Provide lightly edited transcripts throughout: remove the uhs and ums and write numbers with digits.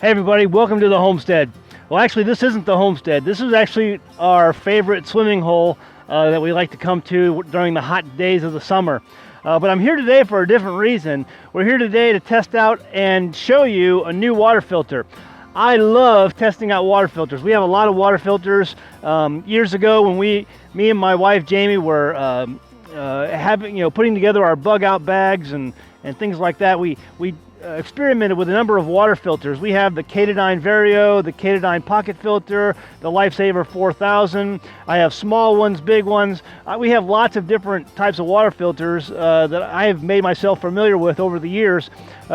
Hey everybody, welcome to the Homestead. Well, actually this isn't the Homestead. This is actually our favorite swimming hole that we like to come to during the hot days of the summer. But I'm here today for a different reason. We're here today to test out and show you a new water filter. I love testing out water filters. We have a lot of water filters. Years ago when me and my wife Jamie were putting together our bug out bags and things like that, we experimented with a number of water filters. We have the Katadyn Vario, the Katadyn Pocket Filter, the Lifesaver 4000. I have small ones, big ones. We have lots of different types of water filters that I have made myself familiar with over the years,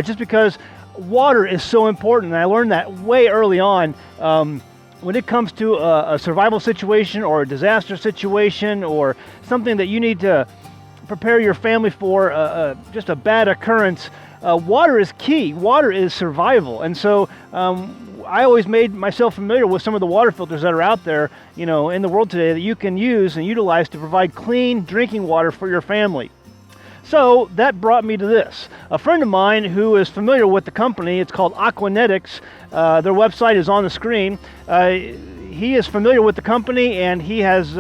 just because water is so important. And I learned that way early on. When it comes to a survival situation or a disaster situation or something that you need to prepare your family for, just a bad occurrence, water is key. Water is survival. And so I always made myself familiar with some of the water filters that are out there, in the world today that you can use and utilize to provide clean drinking water for your family. So that brought me to this. A friend of mine who is familiar with the company, it's called Aquanetics. Their website is on the screen. He is familiar with the company and he has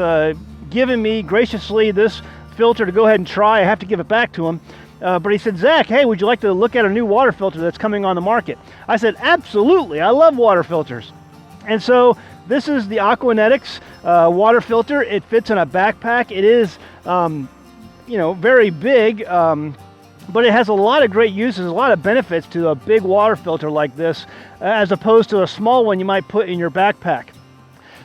given me graciously this filter to go ahead and try. I have to give it back to him. But he said, Zach, hey, would you like to look at a new water filter that's coming on the market? I said, absolutely, I love water filters. And so this is the Aquanetics water filter. It fits in a backpack. It is, very big, but it has a lot of great uses, a lot of benefits to a big water filter like this, as opposed to a small one you might put in your backpack.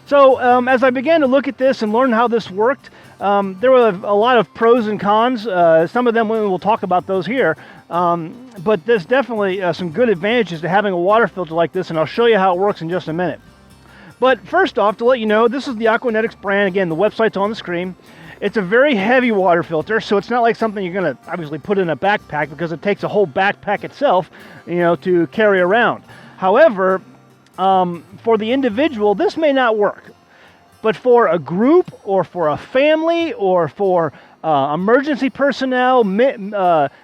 So as I began to look at this and learn how this worked, there were a lot of pros and cons. Some of them we'll talk about those here, but there's definitely some good advantages to having a water filter like this, and I'll show you how it works in just a minute. But first off, to let you know, this is the Aquanetics brand. Again, the website's on the screen. It's a very heavy water filter, so it's not like something you're going to obviously put in a backpack, because it takes a whole backpack itself, to carry around. However, for the individual, this may not work. But for a group or for a family or for emergency personnel,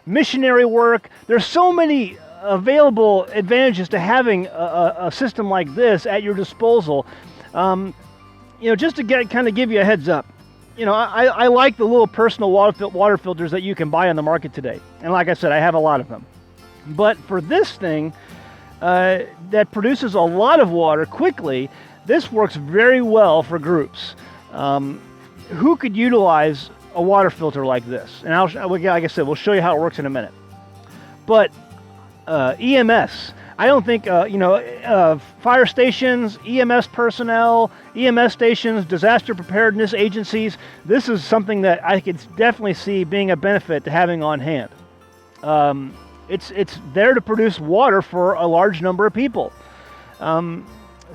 missionary work, there's so many available advantages to having a system like this at your disposal. Just to give you a heads up, I like the little personal water filters that you can buy on the market today. And like I said, I have a lot of them. But for this thing that produces a lot of water quickly, this works very well for groups. Who could utilize a water filter like this? And like I said, we'll show you how it works in a minute. But EMS, I don't think, fire stations, EMS personnel, EMS stations, disaster preparedness agencies, this is something that I could definitely see being a benefit to having on hand. It's there to produce water for a large number of people.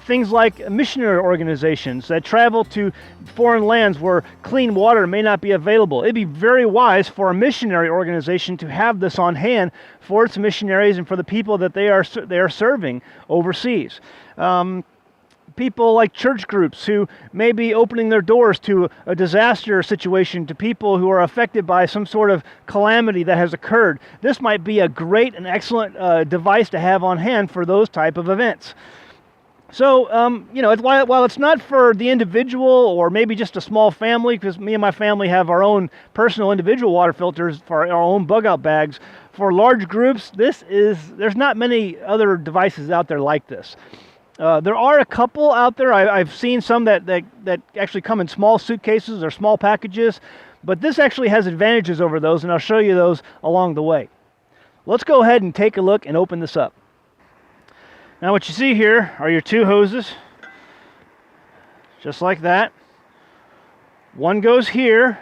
Things like missionary organizations that travel to foreign lands where clean water may not be available. It'd be very wise for a missionary organization to have this on hand for its missionaries and for the people that they are serving overseas. People like church groups who may be opening their doors to a disaster situation, to people who are affected by some sort of calamity that has occurred. This might be a great and excellent device to have on hand for those type of events. So, while it's not for the individual or maybe just a small family, because me and my family have our own personal individual water filters for our own bug out bags, for large groups, there's not many other devices out there like this. There are a couple out there. I've seen some that actually come in small suitcases or small packages, but this actually has advantages over those, and I'll show you those along the way. Let's go ahead and take a look and open this up. Now what you see here are your two hoses, just like that. One goes here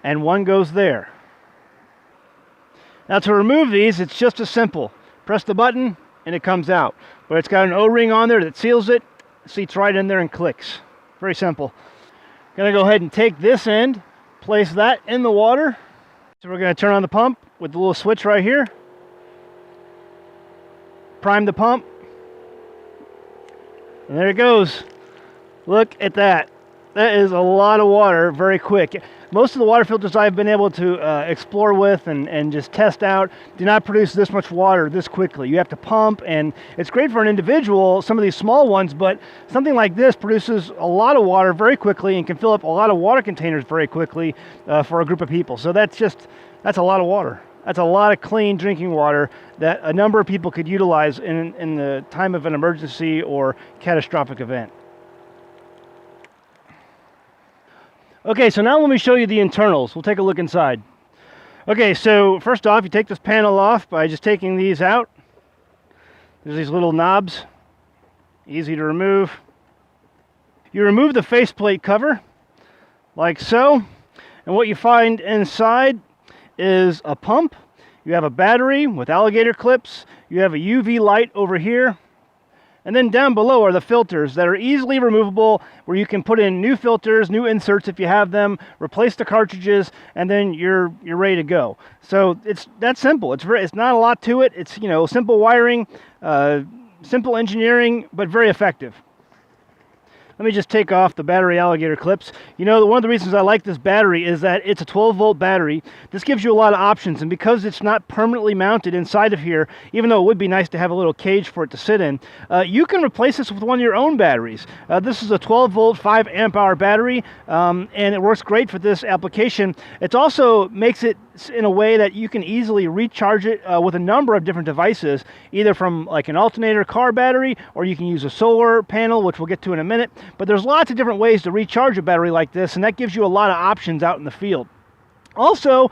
and one goes there. Now to remove these, it's just as simple. Press the button and it comes out. But it's got an O-ring on there that seals it, seats right in there and clicks. Very simple. Gonna go ahead and take this end, place that in the water. So we're gonna turn on the pump with the little switch right here. Prime the pump. And there it goes. Look at that. That is a lot of water very quick. Most of the water filters I've been able to explore with and just test out do not produce this much water this quickly. You have to pump, and it's great for an individual, some of these small ones, but something like this produces a lot of water very quickly and can fill up a lot of water containers very quickly for a group of people. So that's a lot of water. That's a lot of clean drinking water that a number of people could utilize in the time of an emergency or catastrophic event. Okay, so now let me show you the internals. We'll take a look inside. Okay, so first off, you take this panel off by just taking these out. There's these little knobs, easy to remove. You remove the faceplate cover, like so, and what you find inside is a pump. You have a battery with alligator clips. You have a UV light over here. And then down below are the filters that are easily removable, where you can put in new filters, new inserts if you have them, replace the cartridges, and then you're ready to go. So it's that simple. It's not a lot to it. It's, simple wiring, simple engineering, but very effective. Let me just take off the battery alligator clips. One of the reasons I like this battery is that it's a 12-volt battery. This gives you a lot of options, and because it's not permanently mounted inside of here, even though it would be nice to have a little cage for it to sit in, you can replace this with one of your own batteries. This is a 12-volt, 5-amp-hour battery, and it works great for this application. It also makes it in a way that you can easily recharge it with a number of different devices, either from like an alternator car battery, or you can use a solar panel, which we'll get to in a minute. But there's lots of different ways to recharge a battery like this, and that gives you a lot of options out in the field. Also,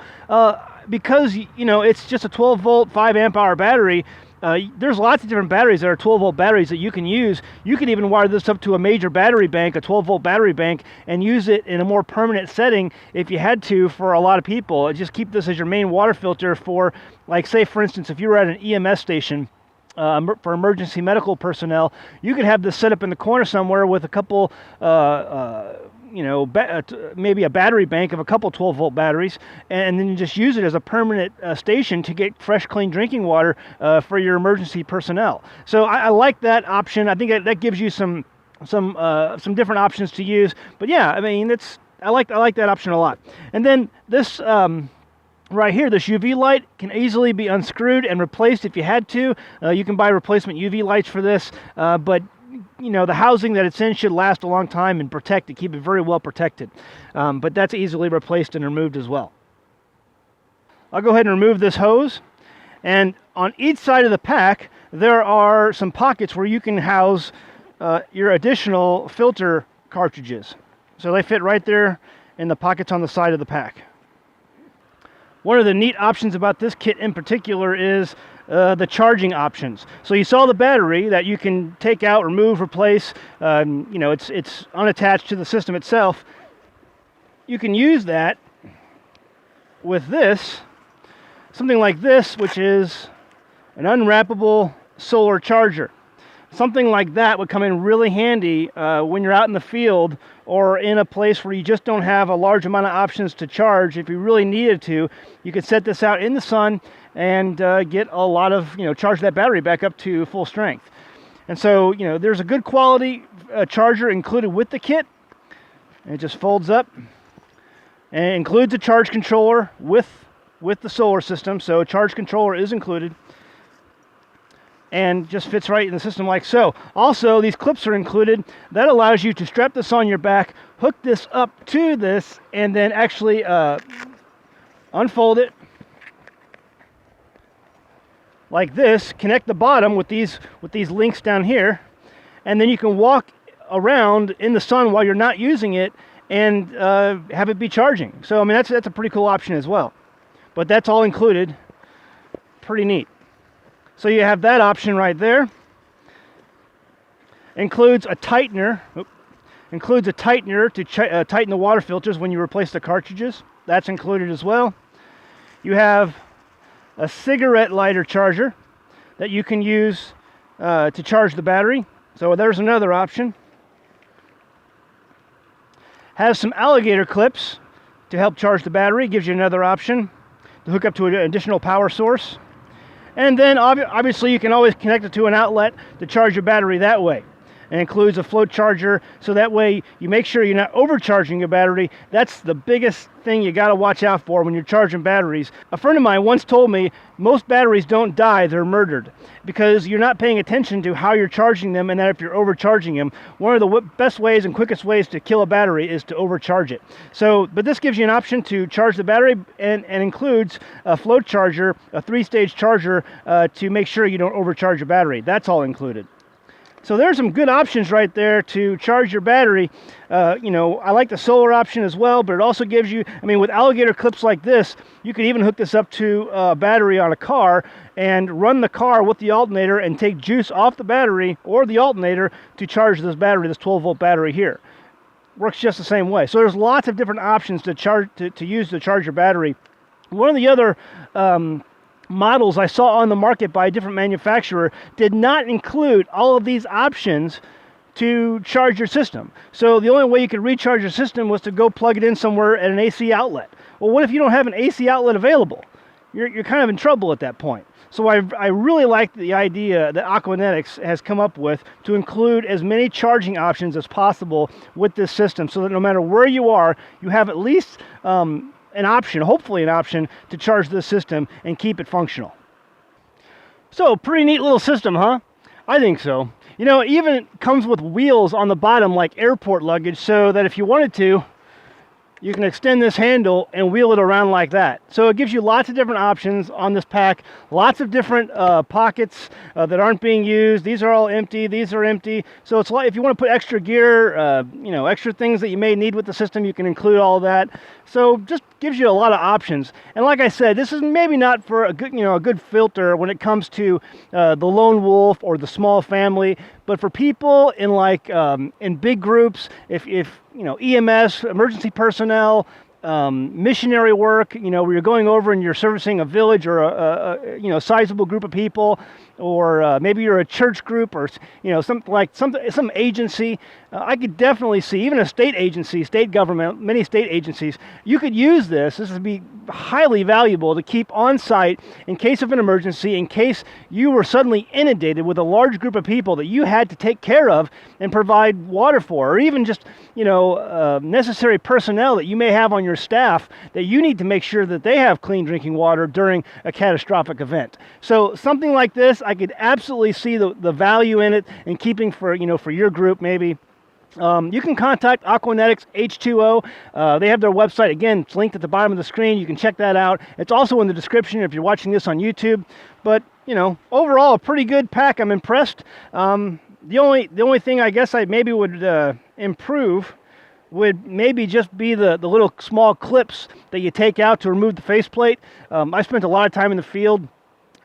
because it's just a 12-volt, 5-amp-hour battery, there's lots of different batteries that are 12-volt batteries that you can use. You can even wire this up to a major battery bank, a 12-volt battery bank, and use it in a more permanent setting if you had to for a lot of people. Just keep this as your main water filter for, like, say, for instance, if you were at an EMS station, for emergency medical personnel, you could have this set up in the corner somewhere with a couple, maybe a battery bank of a couple 12-volt batteries, and then you just use it as a permanent station to get fresh, clean drinking water for your emergency personnel. So I like that option. I think that gives you some different options to use. But yeah, I mean, I like that option a lot. And then this. Right here, this UV light can easily be unscrewed and replaced if you had to. You can buy replacement UV lights for this, but the housing that it's in should last a long time and protect it, keep it very well protected. But that's easily replaced and removed as well. I'll go ahead and remove this hose. And on each side of the pack, there are some pockets where you can house your additional filter cartridges. So they fit right there in the pockets on the side of the pack. One of the neat options about this kit in particular is the charging options. So you saw the battery that you can take out, remove, replace. It's unattached to the system itself. You can use that with something like this, which is an unwrappable solar charger. Something like that would come in really handy when you're out in the field or in a place where you just don't have a large amount of options to charge. If you really needed to, you could set this out in the sun and get a lot of, charge that battery back up to full strength. And so, there's a good quality charger included with the kit. And it just folds up and includes a charge controller with the solar system. So a charge controller is included. And just fits right in the system like so. Also, these clips are included. That allows you to strap this on your back, hook this up to this, and then actually unfold it like this, connect the bottom with these links down here, and then you can walk around in the sun while you're not using it and have it be charging. So, I mean, that's a pretty cool option as well. But that's all included. Pretty neat. So you have that option right there. Includes a tightener. To tighten the water filters when you replace the cartridges. That's included as well. You have a cigarette lighter charger that you can use to charge the battery. So there's another option. Has some alligator clips to help charge the battery. Gives you another option to hook up to an additional power source. And then obviously you can always connect it to an outlet to charge your battery that way. and includes a float charger, so that way you make sure you're not overcharging your battery. That's the biggest thing you got to watch out for when you're charging batteries. A friend of mine once told me most batteries don't die, they're murdered, because you're not paying attention to how you're charging them, and that if you're overcharging them, one of the best ways and quickest ways to kill a battery is to overcharge it. So, but this gives you an option to charge the battery, and includes a float charger, a 3-stage charger, to make sure you don't overcharge your battery. That's all included. So there's some good options right there to charge your battery. You know, I like the solar option as well, but it also gives you, I mean, with alligator clips like this, you could even hook this up to a battery on a car and run the car with the alternator and take juice off the battery or the alternator to charge this battery, this 12-volt battery here. Works just the same way. So there's lots of different options to charge, to use to charge your battery. One of the other models I saw on the market by a different manufacturer did not include all of these options to charge your system. So the only way you could recharge your system was to go plug it in somewhere at an AC outlet. Well, what if you don't have an AC outlet available? You're kind of in trouble at that point. So I really like the idea that Aquanetics has come up with to include as many charging options as possible with this system, so that no matter where you are, you have at least an option, hopefully an option, to charge this system and keep it functional. So, pretty neat little system, huh? I think so. You know, it even comes with wheels on the bottom like airport luggage, so that if you wanted to, you can extend this handle and wheel it around like that. So it gives you lots of different options on this pack, lots of different pockets that aren't being used. These are all empty, these are empty. So it's like if you want to put extra gear, you know, extra things that you may need with the system, you can include all that. So just gives you a lot of options. And like I said, this is maybe not for a good, you know, a good filter when it comes to the lone wolf or the small family, but for people in like in big groups, if you know, EMS, emergency personnel, missionary work, you know, where you're going over and you're servicing a village or a you know, sizable group of people, or maybe you're a church group, or you know, some agency. I could definitely see, even a state agency, state government, many state agencies, you could use this. This would be highly valuable to keep on site in case of an emergency, in case you were suddenly inundated with a large group of people that you had to take care of and provide water for, or even just, you know, necessary personnel that you may have on your staff that you need to make sure that they have clean drinking water during a catastrophic event. So something like this, I could absolutely see the value in it, and keeping for, you know, for your group maybe. You can contact Aquanetics H2O. They have their website. Again, it's linked at the bottom of the screen. You can check that out. It's also in the description if you're watching this on YouTube. But, you know, overall, a pretty good pack. I'm impressed. The only thing I guess I maybe would improve would maybe just be the little small clips that you take out to remove the faceplate. I spent a lot of time in the field,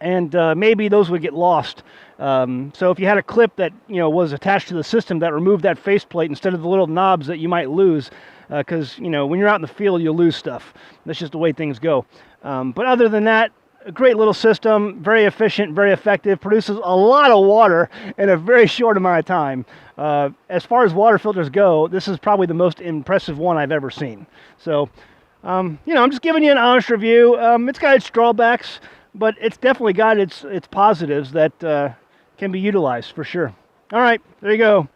and maybe those would get lost. So if you had a clip that, you know, was attached to the system that removed that faceplate instead of the little knobs that you might lose, because, you know, when you're out in the field, you'll lose stuff. That's just the way things go. But other than that, a great little system, very efficient, very effective, produces a lot of water in a very short amount of time. As far as water filters go, this is probably the most impressive one I've ever seen. So, you know, I'm just giving you an honest review. It's got its drawbacks, but it's definitely got its positives that can be utilized for sure. All right, there you go.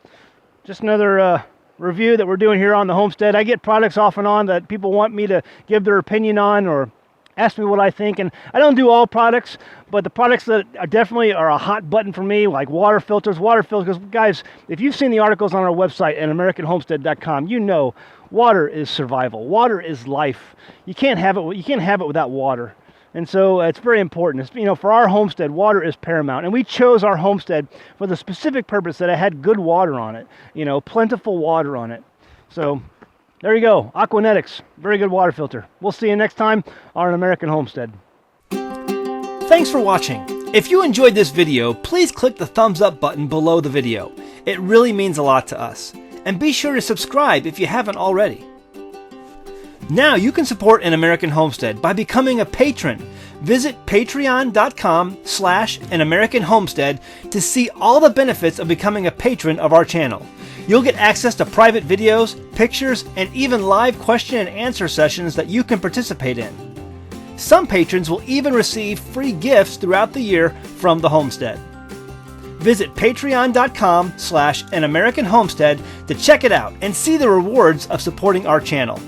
Just another review that we're doing here on the Homestead. I get products off and on that people want me to give their opinion on or ask me what I think, and I don't do all products, but the products that are definitely are a hot button for me, like water filters. Because guys, if you've seen the articles on our website at AmericanHomestead.com, you know water is survival. Water is life. You can't have it. You can't have it without water. And so it's very important. It's, you know, for our homestead, water is paramount. And we chose our homestead for the specific purpose that it had good water on it, you know, plentiful water on it. So there you go, Aquanetics, very good water filter. We'll see you next time on An American Homestead. Thanks for watching. If you enjoyed this video, please click the thumbs up button below the video. It really means a lot to us. And be sure to subscribe if you haven't already. Now you can support An American Homestead by becoming a patron. Visit patreon.com/AnAmericanHomestead to see all the benefits of becoming a patron of our channel. You'll get access to private videos, pictures, and even live question and answer sessions that you can participate in. Some patrons will even receive free gifts throughout the year from the Homestead. Visit patreon.com/An American Homestead to check it out and see the rewards of supporting our channel.